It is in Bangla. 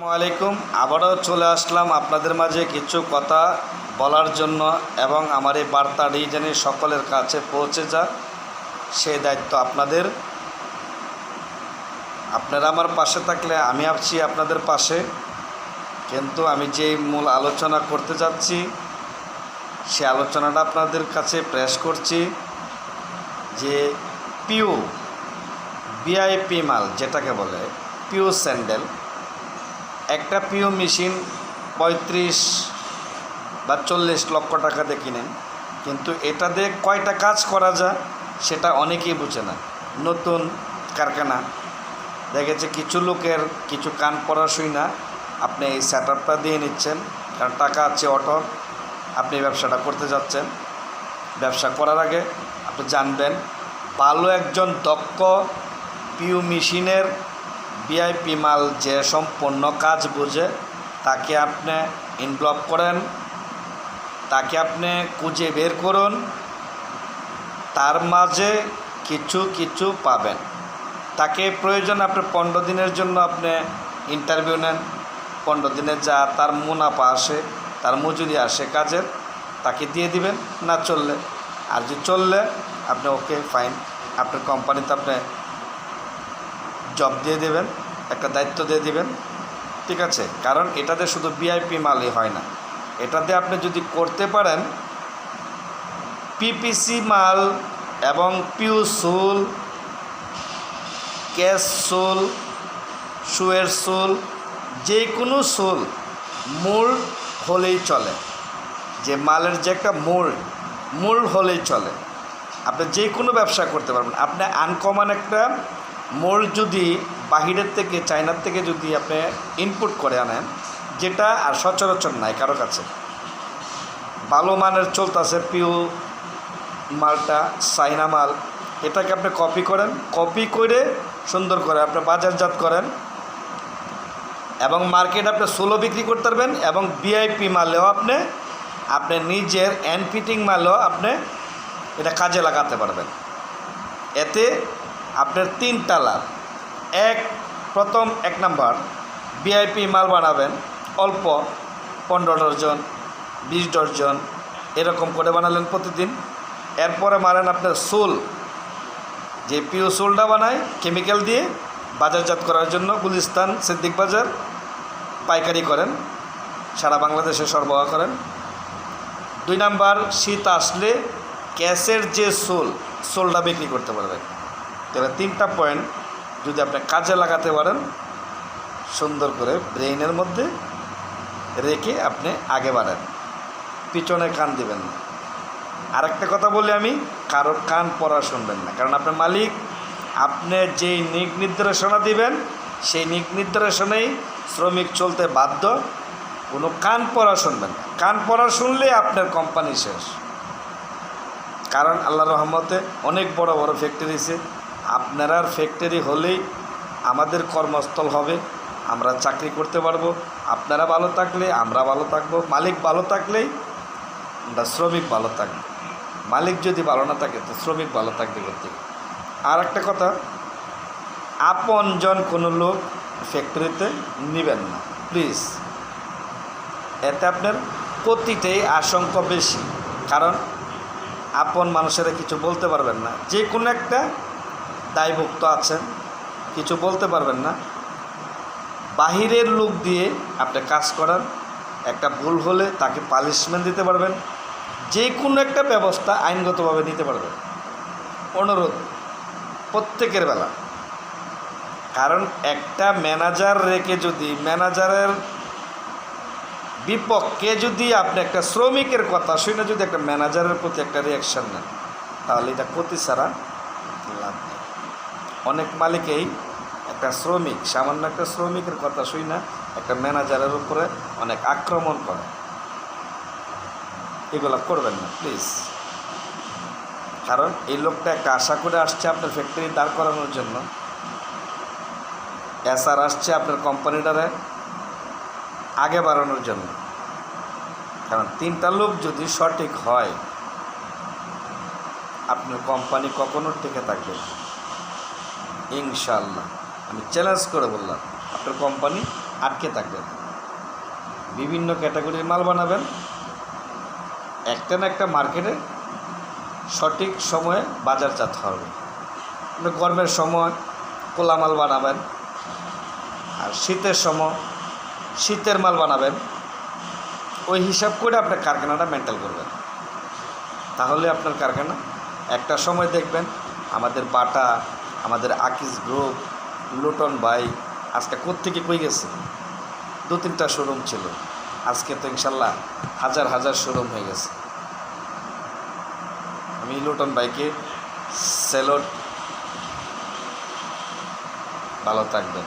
আসসালামাইকুম। আবারও চলে আসলাম আপনাদের মাঝে কিছু কথা বলার জন্য এবং আমার এই বার্তাটি যেন সকলের কাছে পৌঁছে যায় সেই দায়িত্ব আপনাদের। আপনারা আমার পাশে থাকলে আমি আছি আপনাদের পাশে। কিন্তু আমি যে মূল আলোচনা করতে যাচ্ছি সে আলোচনাটা আপনাদের কাছে পেশ করছি যে পিউ ভিআইপি মাল যেটাকে বলে পিউ স্যান্ডেল, একটা পিও মেশিন 35 বা 40 লক্ষ টাকা দিয়ে কিনেন, কিন্তু এটা দিয়ে কয়টা কাজ করা যায় সেটা অনেকেই বুঝে না। নতুন কারখানা দেখেছে কিছু লোকের কিছু কান পড়া শুই না আপনি এই সেট আপটা দিয়ে নিচ্ছেন, কারণ টাকা আছে অটো, আপনি ব্যবসাটা করতে যাচ্ছেন। ব্যবসা করার আগে আপনি জানবেন ভালো একজন দক্ষ পিও মেশিনের ভিআইপি মাল যে সম্পূর্ণ কাজ বোঝে তাকে আপনি ইনভলভ করেন, তাকে আপনি খুঁজে বের করুন, তার মাঝে কিছু কিছু পাবেন। তাকে প্রয়োজন আপনি 15 দিনের জন্য আপনি ইন্টারভিউ নেন, 15 দিনে যা তার মুনাফা আসে, তার মজুরি আসে কাজের, তাকে দিয়ে দিবেন। না চললে, আর যদি চললে আপনি ওকে ফাইন, আপনার কোম্পানিতে আপনি জব দিয়ে দেবেন, একটা দায়িত্ব দিয়ে দিবেন, ঠিক আছে? কারণ এটাতে শুধু ভিআইপি মালই হয় না, এটাতে আপনি যদি করতে পারেন পিপিসি মাল এবং পিউ সোল, ক্যাশ সোল, শুয়ের সোল, যে কোনো সোল মোল্ড হলেই চলে। যে মালের যে একটা মোল্ড হলেই চলে, আপনি যে কোনো ব্যবসা করতে পারবেন। আপনি আনকমন একটা মোল্ড যদি বাহিরের থেকে চায়নার থেকে যদি আপনি ইনপুট করে আনেন, যেটা আর সচরাচর নাই কারো কাছে, ভালো মানের চলতেছে পিউ মালটা, চায়না মাল, এটাকে আপনি কপি করেন, কপি করে সুন্দর করে আপনি বাজারজাত করেন এবং মার্কেট আপনি সোলো বিক্রি করতে পারবেন। এবং ভিআইপি মালেও আপনি নিজের হ্যান্ড ফিটিং মালেও আপনি এটা কাজে লাগাতে পারবেন। এতে আপনার 3টা লাভ। প্রথম 1 নাম্বার, ভিআইপি মাল বানাবেন অল্প 15 ডজন 20 ডজন এরকম করে বানালেন প্রতিদিন। এরপরে মারেন আপনার সোল, যে পিও সোলটা বানায় কেমিক্যাল দিয়ে বাজারজাত করার জন্য গুলিস্তান, সিদ্দিক বাজার পাইকারি করেন, সারা বাংলাদেশে সরবরাহ করেন। 2 নাম্বার, শীত আসলে ক্যাশের যে সোলটা বিক্রি করতে পারবেন। তাহলে 3টা পয়েন্ট যদি আপনি কাজে লাগাতে পারেন, সুন্দর করে ব্রেইনের মধ্যে রেখে আপনি আগে বাড়েন, পিছনে কান দিবেন না। আরেকটা কথা বলি আমি, কারোর কান পড়া শুনবেন না, কারণ আপনার মালিক আপনি যেই নীক নির্দেশনা দিবেন সেই নীক নির্দেশনেই শ্রমিক চলতে বাধ্য। কোনো কান পড়া শুনবেন না, কান পড়া শুনলে আপনার কোম্পানি শেষ। কারণ আল্লাহর রহমতে অনেক বড় বড় ফ্যাক্টরি আছে, আপনার ফ্যাক্টরি হলেই আমাদের কর্মস্থল হবে, আমরা চাকরি করতে পারবো। আপনারা ভালো থাকলে আমরা ভালো থাকবো, মালিক ভালো থাকলেই আমরা শ্রমিক ভালো থাকবে। মালিক যদি ভালো না থাকে তো শ্রমিক ভালো থাকবে করতে। আর একটা কথা, আপনজন কোনো লোক ফ্যাক্টরিতে নেবেন না প্লিজ, এতে আপনার ক্ষতিটাই আশঙ্কা বেশি। কারণ আপন মানুষেরা কিছু বলতে পারবেন না, যে কোনো একটা দায়ভুক্ত আছেন, কিছু বলতে পারবেন না। বাহিরের লোক দিয়ে আপনি কাজ করান, একটা ভুল হলে তাকে পানিশমেন্ট দিতে পারবেন, যে কোনো একটা ব্যবস্থা আইনগতভাবে নিতে পারবেন। অনুরোধ প্রত্যেকের বেলা, কারণ একটা ম্যানেজার রেখে যদি ম্যানেজারের বিপক্ষে যদি আপনি একটা শ্রমিকের কথা শুনে যদি একটা ম্যানেজারের প্রতি একটা রিয়াকশান নেন, তাহলে এটা ক্ষতি ছাড়া লাভ নেই। অনেক মালিকেই একটা শ্রমিক, সামান্য একটা শ্রমিকের কথা শুই না একটা ম্যানেজারের উপরে অনেক আক্রমণ করে। এগুলো করবেন না প্লিজ, কারণ এই লোকটা একটা আশা করে আসছে আপনার ফ্যাক্টরি দাঁড় করানোর জন্য, এসআর আসছে আপনার কোম্পানিটারে আগে বাড়ানোর জন্য। কারণ 3টা লোক যদি সঠিক হয় আপনার কোম্পানি কখনো টিকে থাকবে না ইনশাআল্লাহ। আমি চ্যালেঞ্জ করে বললাম, আপনার কোম্পানি আটকে থাকবেন। বিভিন্ন ক্যাটাগরির মাল বানাবেন, একটা না একটা মার্কেটে সঠিক সময়ে বাজারজাত হবে। গরমের সময় কোলা মাল বানাবেন, আর শীতের সময় শীতের মাল বানাবেন। ওই হিসাব করে আপনার কারখানাটা মেনটেন করবেন, তাহলে আপনার কারখানা একটা সময় দেখবেন আমাদের বাটা, আমাদের আকিজ গ্রুপ, লুটন ভাই আজকে কোত্থেকে কই গেছে। 2-3টা শোরুম ছিল, আজকে তো ইনশাল্লাহ হাজার হাজার শোরুম হয়ে গেছে। আমি লুটন ভাইকে স্যালুট। ভালো থাকবেন।